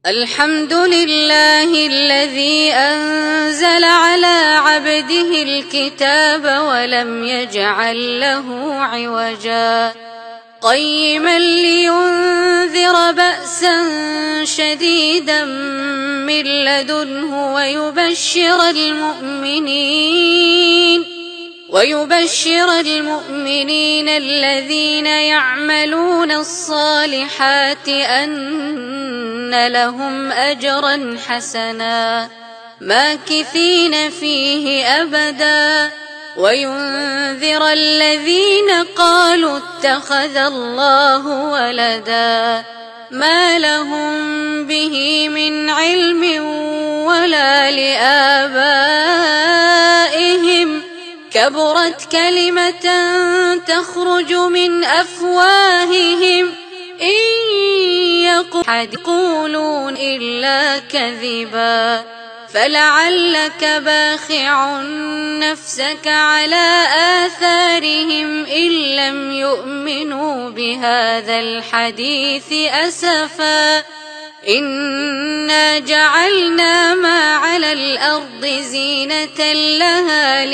الحمد لله الذي أنزل على عبده الكتاب ولم يجعل له عوجا قيما لينذر بأسا شديدا من لدنه ويبشر المؤمنين الذين يعملون الصالحات أن لهم أجرا حسنا ماكثين فيه أبدا وينذر الذين قالوا اتخذ الله ولدا ما لهم به من علم ولا لآبائهم كبرت كلمة تخرج من أفواههم إن يقولون إلا كذبا فلعلك باخع نفسك على آثارهم إن لم يؤمنوا بهذا الحديث أسفا إنا جعلنا ما على الأرض زينة لها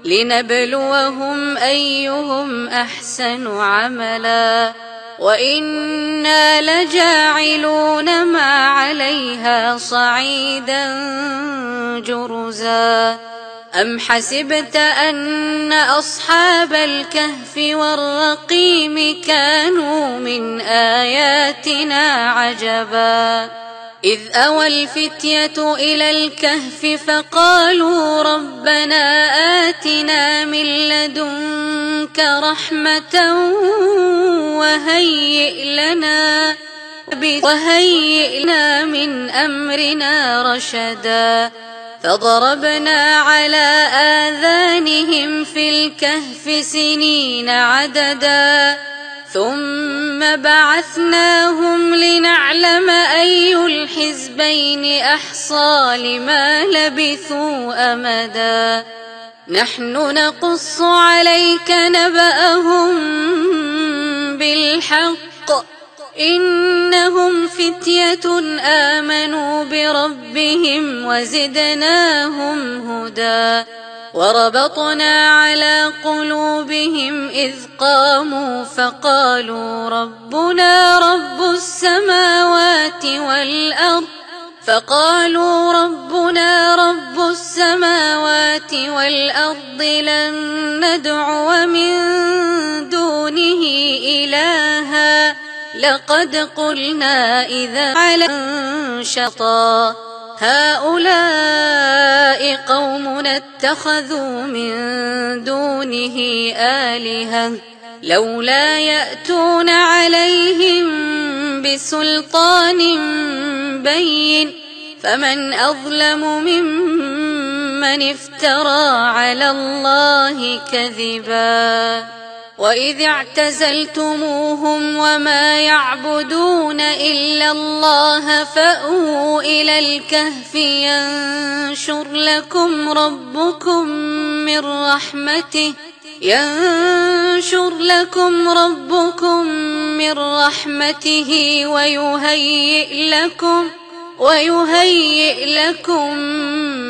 لنبلوهم أيهم أحسن عملا وإنا لجاعلون ما عليها صعيدا جرزا أم حسبت أن أصحاب الكهف والرقيم كانوا من آياتنا عجبا إذ أوى الفتية إلى الكهف فقالوا ربنا آتنا من لدنك رحمة وهيئ لنا من أمرنا رشدا فضربنا على آذانهم في الكهف سنين عددا ثم بعثناهم لنعلم أي الحزبين أحصى لما لبثوا أمدا نحن نقص عليك نبأهم بالحق إنهم فتية آمنوا بربهم وزدناهم هدى وربطنا على قلوبهم إذ قاموا فقالوا ربنا رب السماوات والأرض لن ندعو من دونه إلها لقد قلنا إذا على شطا هؤلاء قومنا اتخذوا من دونه آلهة لولا يأتون عليهم بسلطان بين فمن أظلم ممن افترى على الله كذبا وإذ اعتزلتموهم وما يعبدون إلا الله فأووا إلى الكهف ينشر لكم ربكم من رحمته ويهيئ لكم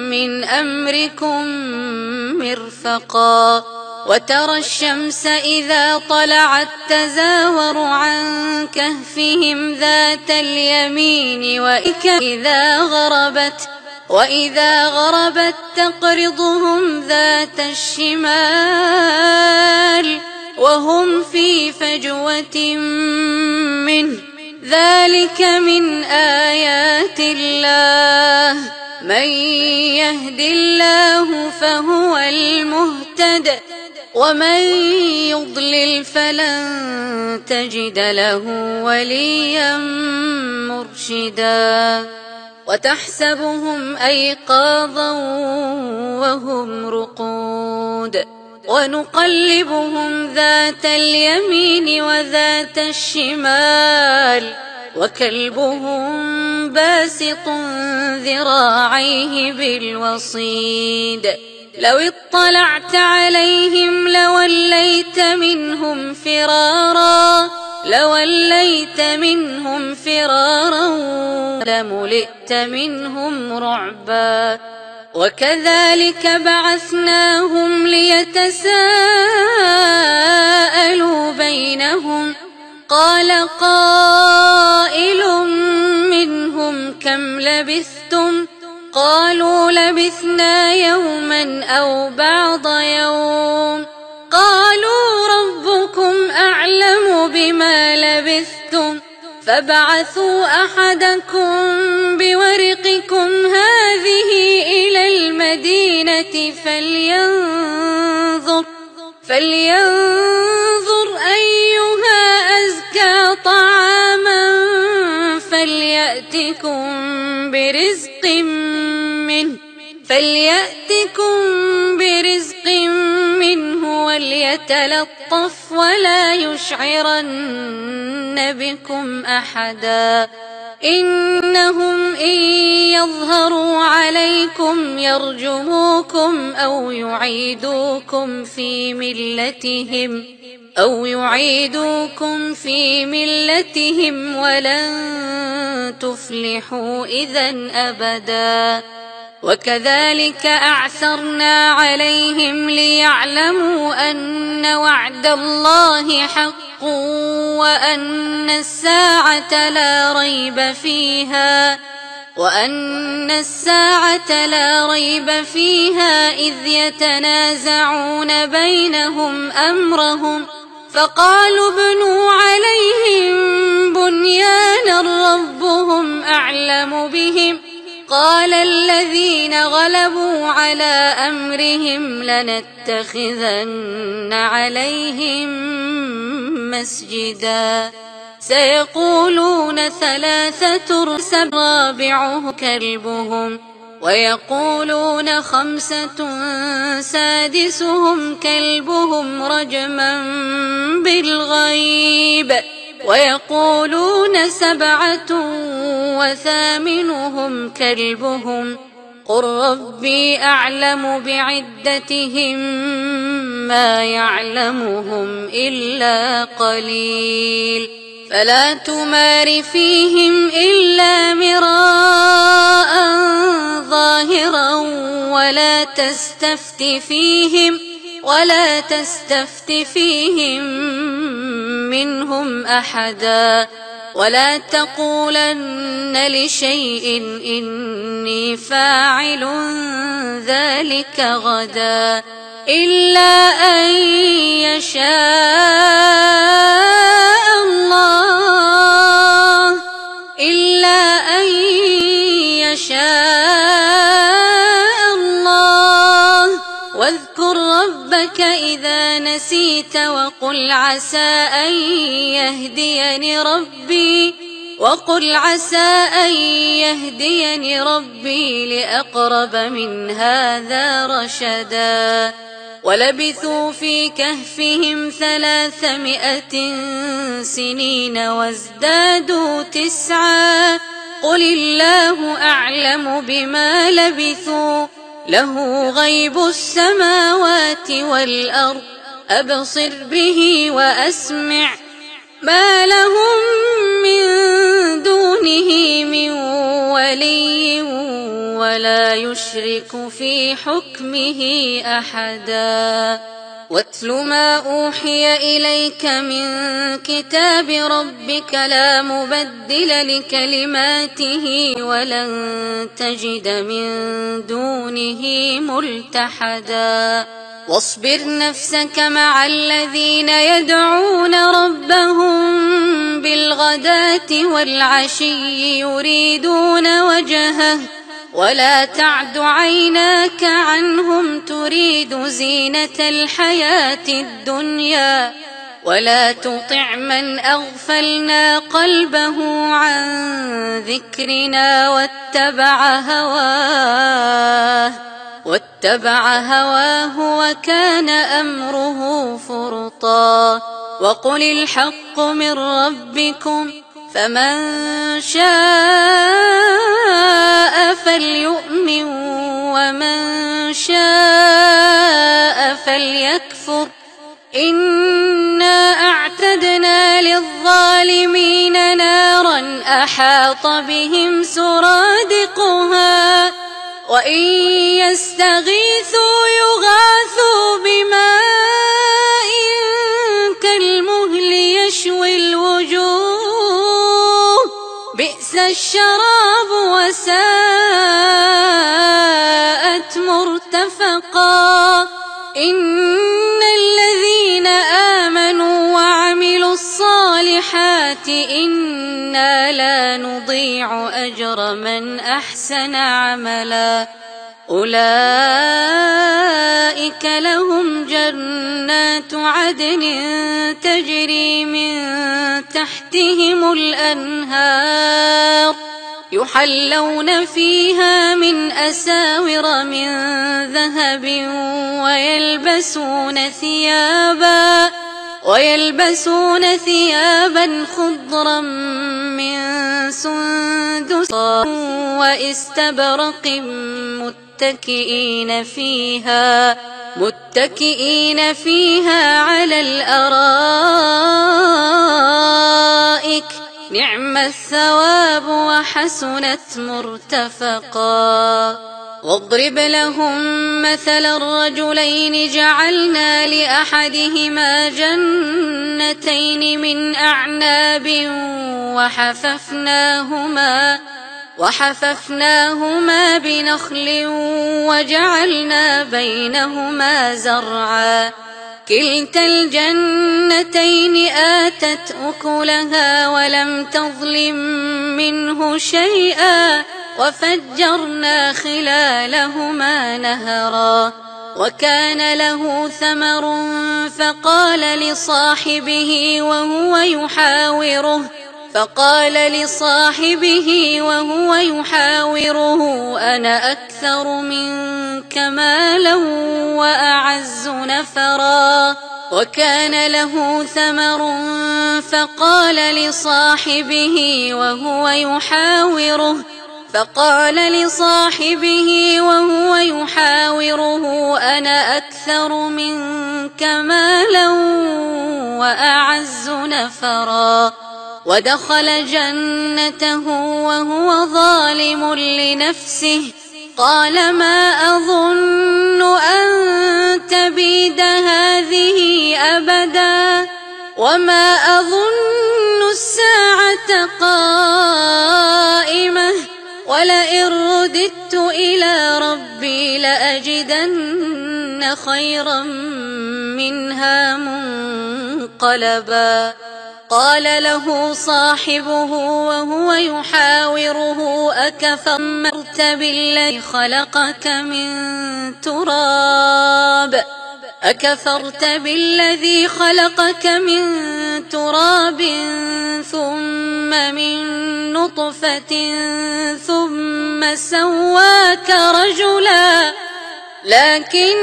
من أمركم مرفقا وترى الشمس إذا طلعت تزاور عن كهفهم ذات اليمين وإذا غربت تقرضهم ذات الشمال وهم في فجوة منه ذلك من آيات الله من يهد الله فهو المهتد ومن يضلل فلن تجد له وليا مرشدا وتحسبهم أيقاظا وهم رقود ونقلبهم ذات اليمين وذات الشمال وكلبهم باسط ذراعيه بالوصيد لو اطلعت عليهم لوليت منهم فرارا لوليت منهم فرارا لملئت منهم رعبا. وكذلك بعثناهم ليتساءلوا بينهم قال قائل منهم كم لبثتم قالوا لبثنا يوما أو بعض يوم قالوا ربكم أعلم بما لبثتم فابعثوا أحدكم بورقكم هذه إلى المدينة فلينظر أيها أزكى طعاما فليأتكم برزق منه وليتلطف ولا يشعرن بكم أحدا إنهم إن يظهروا عليكم يرجموكم أو يعيدوكم في ملتهم ولن تفلحوا إذا أبدا. وكذلك أعثرنا عليهم ليعلموا أن وعد الله حق وأن الساعة لا ريب فيها إذ يتنازعون بينهم أمرهم فقالوا ابنوا عليهم بنيانا ربهم أعلم بهم قال الذين غلبوا على أمرهم لنتخذن عليهم مسجدا سيقولون 3 رابعهم كلبهم ويقولون 5 سادسهم كلبهم رجما بالغيب ويقولون 7 وثامنهم كلبهم قل ربي أعلم بعدتهم ما يعلمهم إلا قليل فلا تمار فيهم إلا مراء ظاهرا ولا تستفت فيهم منهم أحدا ولا تقولن لشيء إني فاعل ذلك غدا إلا أن يشاء الله واذكر ربك إذا نسيت وقل عسى أن يهديني ربي لأقرب من هذا رشدا ولبثوا في كهفهم 300 سنين وازدادوا 9 قل الله أعلم بما لبثوا له غيب السماوات والأرض أبصر به وأسمع ما لهم من دونه من ولي ولا يشرك في حكمه أحدا واتل ما أوحي إليك من كتاب ربك لا مبدل لكلماته ولن تجد من دونه ملتحدا واصبر نفسك مع الذين يدعون ربهم بالغداة والعشي يريدون وجهه ولا تعد عيناك عنهم تريد زينة الحياة الدنيا ولا تطع من أغفلنا قلبه عن ذكرنا واتبع هواه وكان أمره فرطا وقل الحق من ربكم فمن شاء فليؤمن ومن شاء فليكفر إنا أعتدنا للظالمين أحاط بهم سرادقها وإن يستغيثوا يغاثوا بماء كالمهل يشوي الوجوه بئس الشراب وساءت مرتفقا إن الذين آمنوا وعملوا الصالحات إنا لا نضيع أجر من أحسن عملا أولئك لهم جنات عدن تجري من تحتهم الأنهار يحلون فيها من أساور من ذهب ويلبسون ثيابا خضرا من سندس واستبرق متكئين فيها على الأرائك نعم الثواب وحسنت مرتفقا واضرب لهم مثل الرجلين جعلنا لأحدهما جنتين من أعناب وحففناهما بنخل وجعلنا بينهما زرعا كلتا الجنتين آتت أكلها ولم تظلم منه شيئا وفجرنا خلالهما نهرا وكان له ثمر فقال لصاحبه وهو يحاوره أنا أكثر منك مالا وأعز نفرا وكان له ثمر فقال لصاحبه وهو يحاوره أنا أكثر منك مالا وأعز نفرا ودخل جنته وهو ظالم لنفسه قال ما أظن أن تبيد هذه أبدا وما أظن الساعة قائمة ولئن رددت إلى ربي لأجدن خيرا منها منقلبا قال له صاحبه وهو يحاوره أكفرت بالذي خلقك من تراب ثم من نطفة ثم سواك رجلا لكن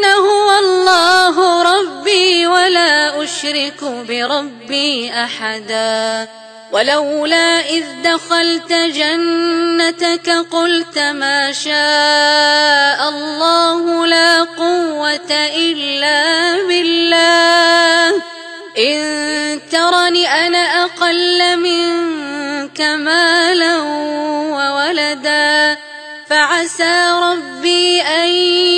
هو الله ربي ولا أشرك بربي أحدا ولولا إذ دخلت جنتك قلت ما شاء الله لا قوة إلا بالله إن ترني أنا أقل منك مالا وولدا فعسى ربي أن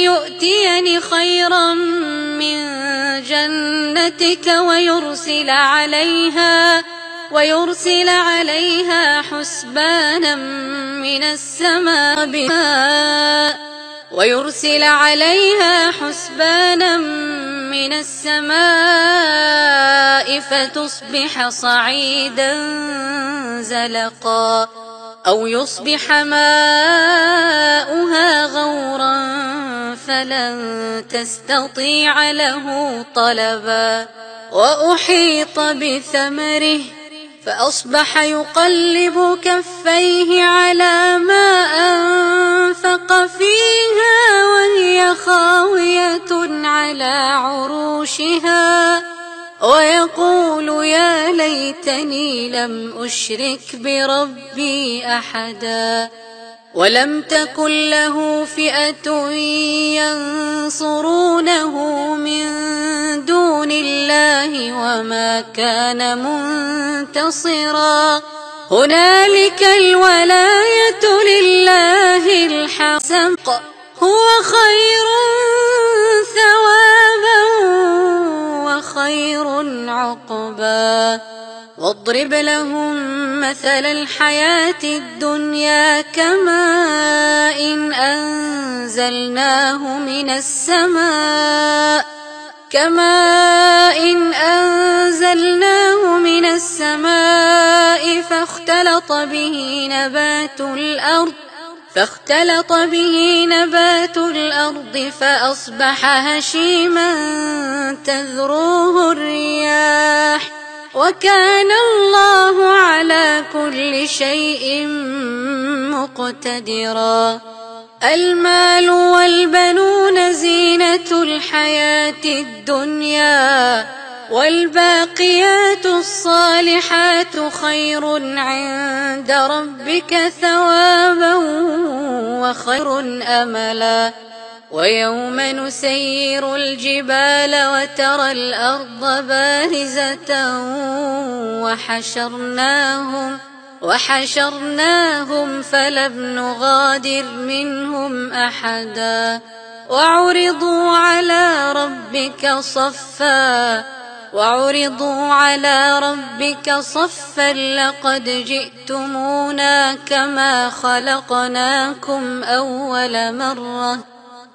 يؤتيني خيرا من جنتك ويرسل عليها حسبانا من السماء فتصبح صعيدا زلقا أو يصبح ماؤها غورا فلن تستطيع له طلبا وأحيط بثمره فأصبح يقلب كفيه على ما أنفق فيها وهي خاوية على عروشها ويقول يا ليتني لم أشرك بربي أحدا ولم تكن له فئة ينصرونه من دون الله وما كان منتصرا هنالك الولاية لله الحق، هو خير ثوابا وخير عقبا. واضرب لهم مثل الحياة الدنيا كماء أنزلناه من السماء فاختلط به نبات الأرض فأصبح هشيما تذروه الرياح، وكان الله على كل شيء مقتدرا. المال والبنون زينة الحياة الدنيا، والباقيات الصالحات خير عند ربك ثوابا وخير أملا. ويوم نسير الجبال وترى الأرض بارزة وحشرناهم فلم نغادر منهم أحدا. وعرضوا على ربك صفا لقد جئتمونا كما خلقناكم أول مرة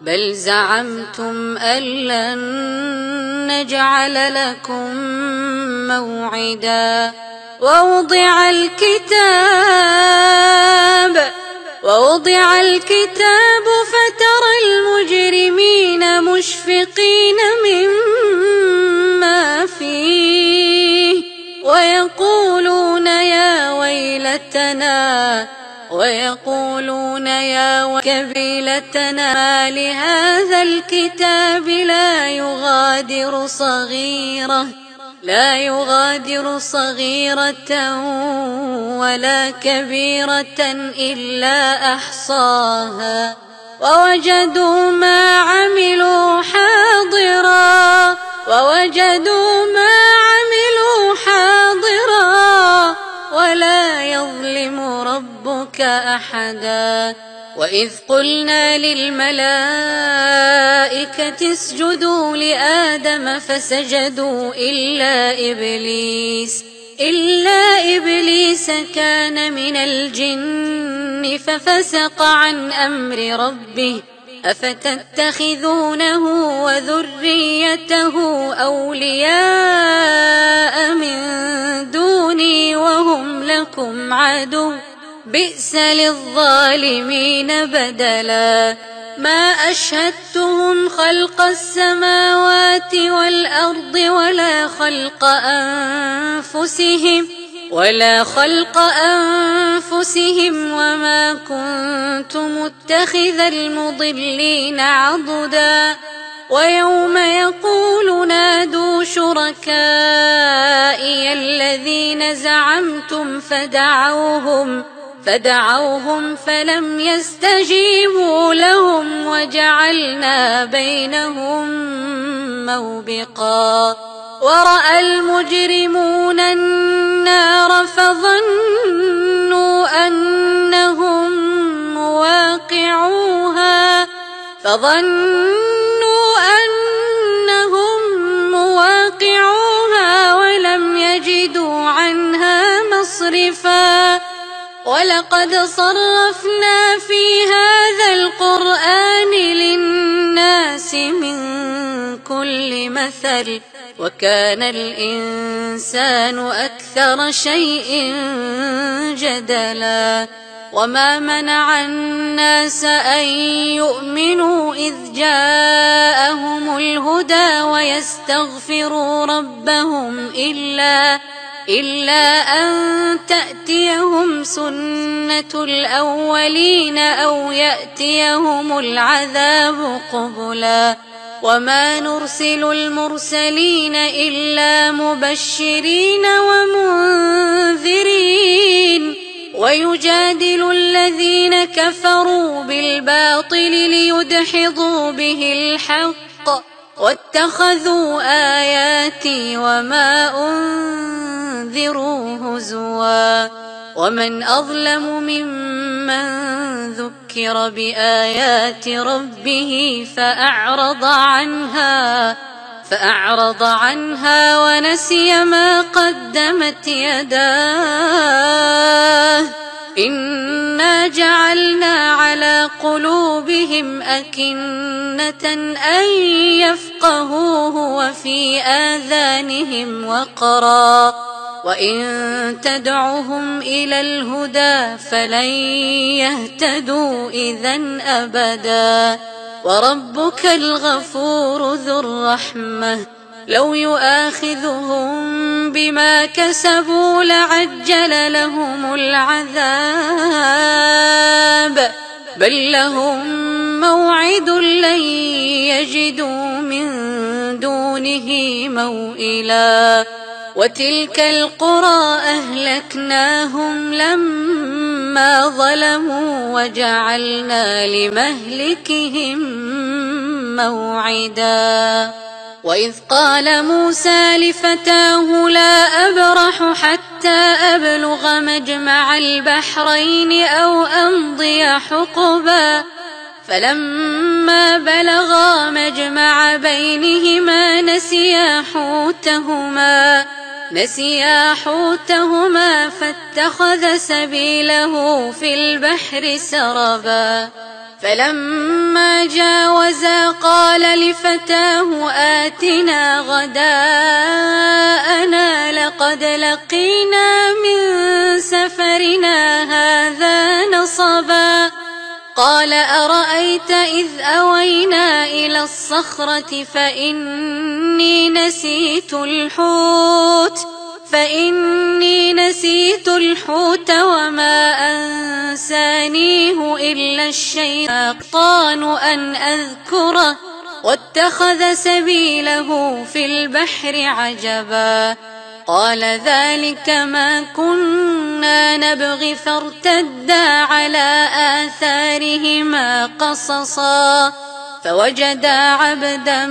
بل زعمتم أن لن نجعل لكم موعدا. ووضع الكتاب فترى المجرمين مشفقين مما فيه ويقولون يا ويلتنا ما لهذا الكتاب لا يغادر صغيرة ولا كبيرة إلا أحصاها ووجدوا ما عملوا حاضرا ولا يظلم ربك أحدا. وإذ قلنا للملائكة اسجدوا لآدم فسجدوا إلا إبليس كان من الجن ففسق عن أمر ربه أفتتخذونه وذريته أولياء من دوني وهم لكم عدو بئس للظالمين بدلا. ما أشهدتهم خلق السماوات والأرض ولا خلق أنفسهم وما كنت متخذ المضلين عضدا. ويوم يقول نادوا شركائي الذين زعمتم فدعوهم فلم يستجيبوا لهم وجعلنا بينهم موبقا. ورأى المجرمون النار فظنوا أنهم مواقعوها ولم يجدوا عنها مصرفا. ولقد صرفنا في هذا القرآن للناس من كل مثل وكان الإنسان أكثر شيء جدلا. وما منع الناس أن يؤمنوا إذ جاءهم الهدى ويستغفروا ربهم إلا أن تأتيهم سنة الأولين أو يأتيهم العذاب قبلا. وما نرسل المرسلين إلا مبشرين ومنذرين ويجادل الذين كفروا بالباطل ليدحضوا به الحق واتخذوا آياتي وما أنذروا هزوا. ومن أظلم ممن ذكر بآيات ربه فأعرض عنها ونسي ما قدمت يداه إنا جعلنا على قلوبهم أكنة أن يفقهوه وفي آذانهم وقرا وإن تدعهم إلى الهدى فلن يهتدوا إذن أبدا وربك الغفور ذو الرحمة لو يؤاخذهم بما كسبوا لعجل لهم العذاب بل لهم موعد لن يجدوا من دونه موئلا وتلك القرى أهلكناهم لما ظلموا وجعلنا لمهلكهم موعدا وإذ قال موسى لفتاه لا أبرح حتى أبلغ مجمع البحرين أو أمضي حقبا فلما بلغا مجمع بينهما نسيا حوتهما فاتخذ سبيله في البحر سربا فلما جاوزا قال لفتاه آتنا غداءنا لقد لقينا من سفرنا هذا نصبا قال أرأيت إذ أوينا إلى الصخرة فإني نسيت الحوت وما أنسانيه إلا الشيطان أن أذكره واتخذ سبيله في البحر عجبا قال ذلك ما كنا نبغي فارتدا على آثارهما قصصا فوجدا عبدا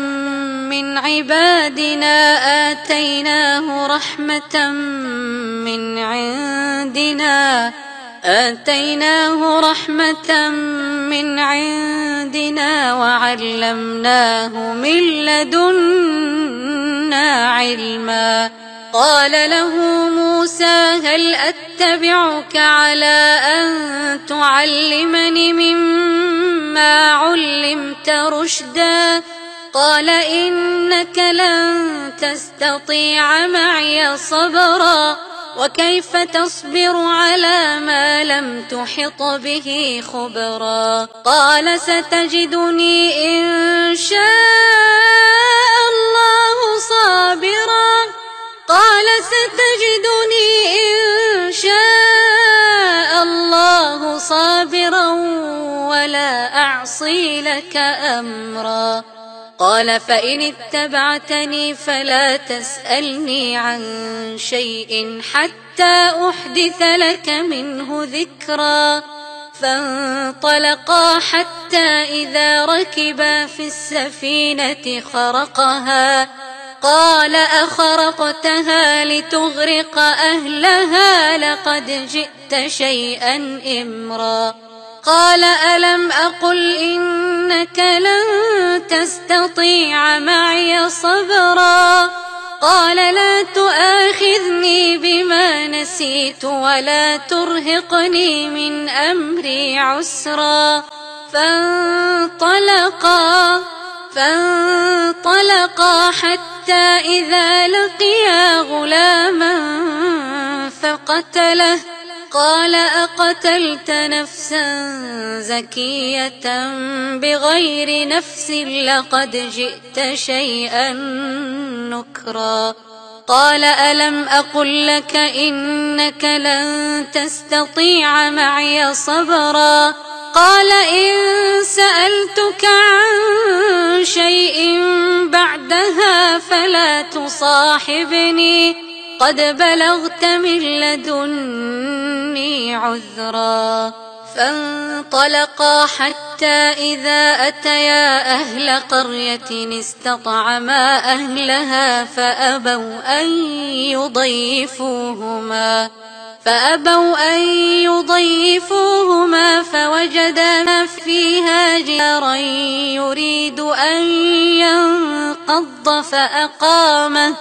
من عبادنا آتيناه رحمة من عندنا وعلمناه من لدنا علما قال له موسى هل أتبعك على أن تعلمني مما علمت رشدا قال إنك لن تستطيع معي صبرا وكيف تصبر على ما لم تحط به خبرا قال ستجدني إن شاء الله صابرا ولا أعصي لك أمرا قال فإن اتبعتني فلا تسألني عن شيء حتى أحدث لك منه ذكرا فانطلقا حتى إذا ركبا في السفينة خرقها قال أخرقتها لتغرق أهلها لقد جئت شيئا إمرا قال ألم أقل إنك لن تستطيع معي صبرا قال لا تؤاخذني بما نسيت ولا ترهقني من أمري عسرا فانطلقا حتى إذا لقيا غلاما فقتله قال أقتلت نفسا زكية بغير نفس لقد جئت شيئا نكرا قال ألم أقل لك إنك لن تستطيع معي صبرا قال إن سألتك عن شيء بعدها فلا تصاحبني قد بلغت من لدني عذرا فانطلقا حتى إذا أتيا أهل قرية استطعما أهلها فأبوا أن يضيفوهما فأبوا أن يضيفوهما فوجدا فيها جدارا يريد أن ينقض فأقامه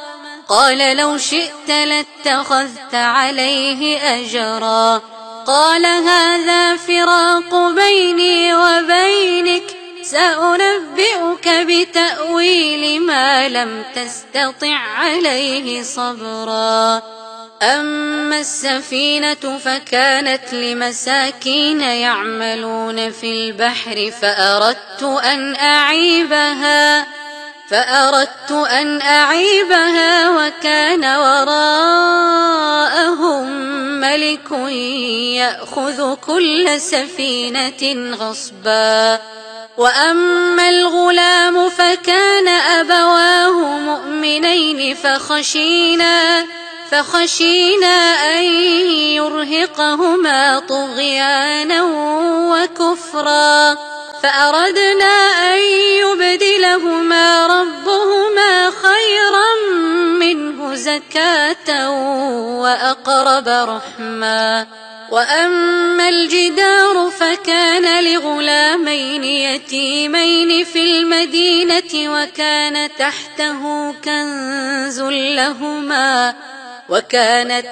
قال لو شئت لاتخذت عليه أجرا قال هذا فراق بيني وبينك سأنبئك بتأويل ما لم تستطع عليه صبرا أما السفينة فكانت لمساكين يعملون في البحر فأردت أن أعيبها وكان وراءهم ملك يأخذ كل سفينة غصبا وأما الغلام فكان أبواه مؤمنين فخشينا أن يرهقهما طغيانا وكفرا فأردنا أن يبدلهما ربهما خيرا منه زكاة وأقرب رحما وأما الجدار فكان لغلامين يتيمين في المدينة وكان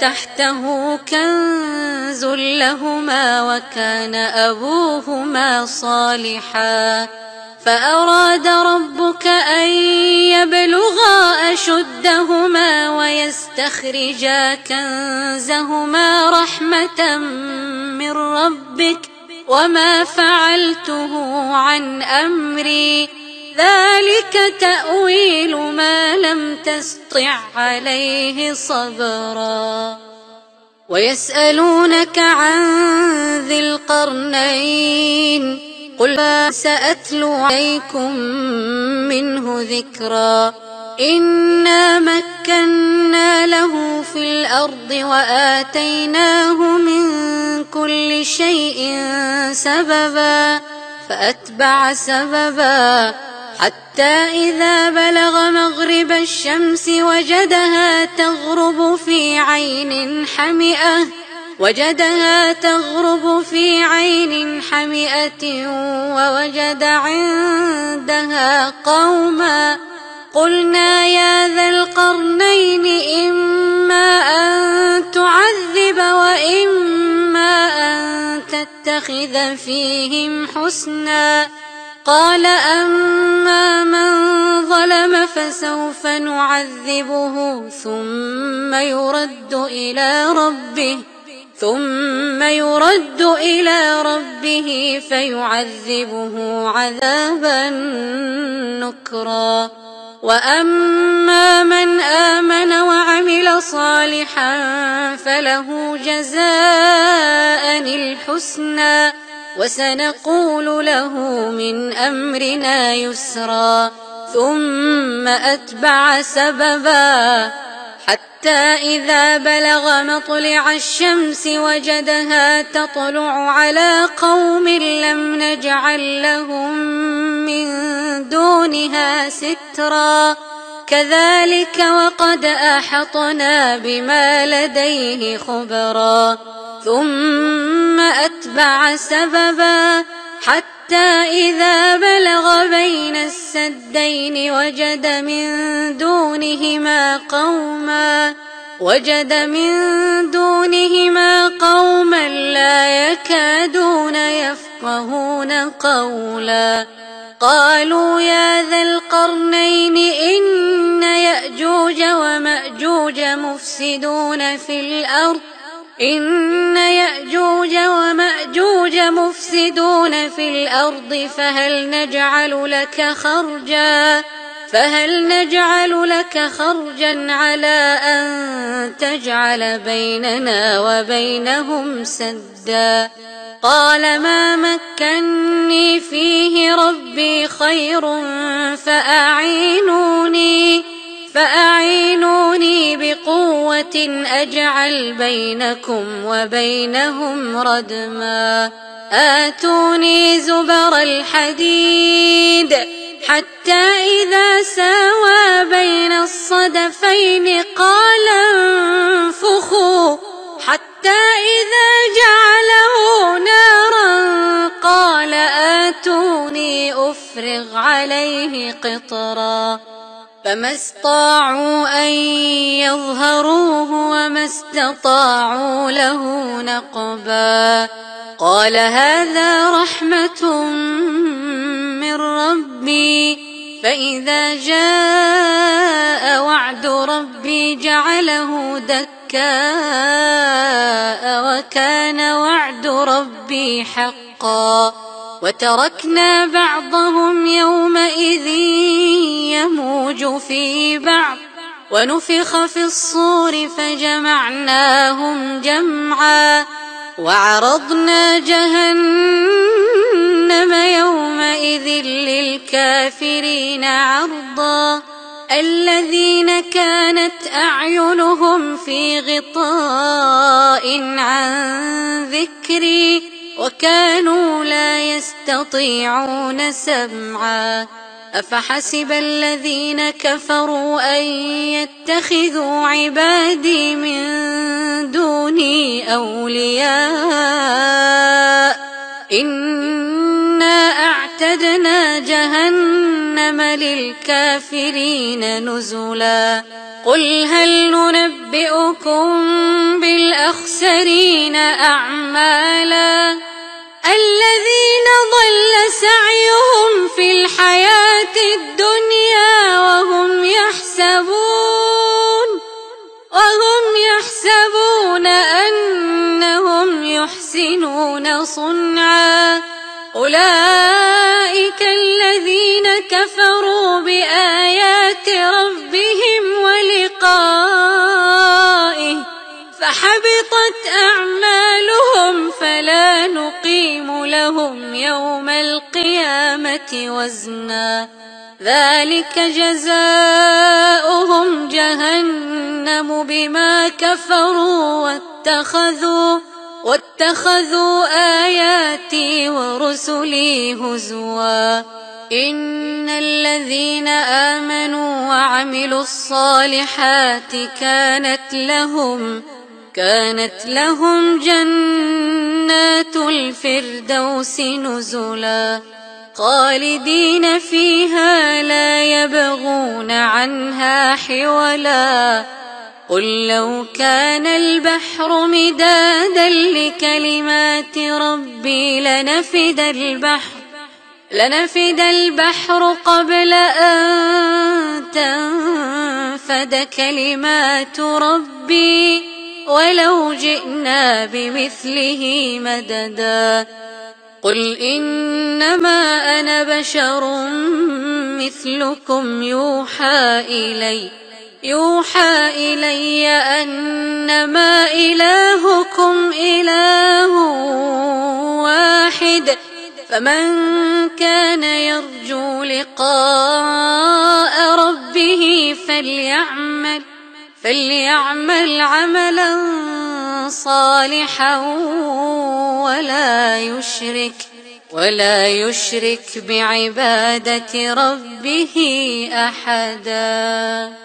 تحته كنز لهما وكان أبوهما صالحا فأراد ربك أن يبلغا أشدهما ويستخرجا كنزهما رحمة من ربك وما فعلته عن أمري ذلك تأويل ما لم تسطع عليه صبرا ويسألونك عن ذي القرنين قل سأتلو عليكم منه ذكرا إنا مكنا له في الأرض وآتيناه من كل شيء سببا فأتبع سببا حتى إذا بلغ مغرب الشمس وجدها تغرب في عين حمئة ووجد عندها قوما قلنا يا ذا القرنين إما أن تعذب وإما أن تتخذ فيهم حسنا قال أما من ظلم فسوف نعذبه ثم يرد إلى ربه فيعذبه عذابا نكرا وأما من آمن وعمل صالحا فله جزاء الحسنى وسنقول له من أمرنا يسرا ثم أتبع سببا حتى إذا بلغ مطلع الشمس وجدها تطلع على قوم لم نجعل لهم من دونها سترا كذلك وقد أحطنا بما لديه خبرا ثم أتبع سببا حتى إذا بلغ بين السدين وجد من دونهما قوما لا يكادون يفقهون قولا قالوا يا ذا القرنين إن يأجوج ومأجوج مفسدون في الأرض فهل نجعل لك خرجا على أن تجعل بيننا وبينهم سدا قال ما مكني فيه ربي خير فأعينوني بقوة أجعل بينكم وبينهم ردما آتوني زبر الحديد حتى إذا ساوى بين الصدفين قال انفخوا حتى إذا جعله نارا قال آتوني أفرغ عليه قطرا فما استطاعوا أن يظهروه وما استطاعوا له نقبا قال هذا رحمة من ربي فإذا جاء وعد ربي جعله دكاء وكان وعد ربي حقا وتركنا بعضهم يومئذ يموج في بعض ونفخ في الصور فجمعناهم جمعا وعرضنا جهنم يومئذ للكافرين عرضا الذين كانت أعينهم في غطاء عن ذكري وكانوا لا يستطيعون سمعا أفحسب الذين كفروا أن يتخذوا عبادي من دوني أولياء إنا أعتدنا جهنم للكافرين نزلا قل هل ننبئكم بالأخسرين أعمالا الذين ضل سعيهم في الحياة الدنيا وهم يحسبون أنهم يحسنون صنعا أولئك الذين كفروا بآيات ربهم ولقائه فحبطت أعمالهم فلا نقيم لهم يوم القيامة وزنا ذلك جزاؤهم جهنم بما كفروا واتخذوا آياتي ورسلي هزوا إن الذين آمنوا وعملوا الصالحات كانت لهم جنات الفردوس نزلا خالدين فيها لا يبغون عنها حولا قل لو كان البحر مدادا لكلمات ربي لنفد البحر قبل أن تنفد كلمات ربي ولو جئنا بمثله مددا قل إنما أنا بشر مثلكم يوحى إلي أنما إلهكم إله واحد فمن كان يرجو لقاء ربه فليعمل عملا صالحا ولا يشرك بعبادة ربه أحدا.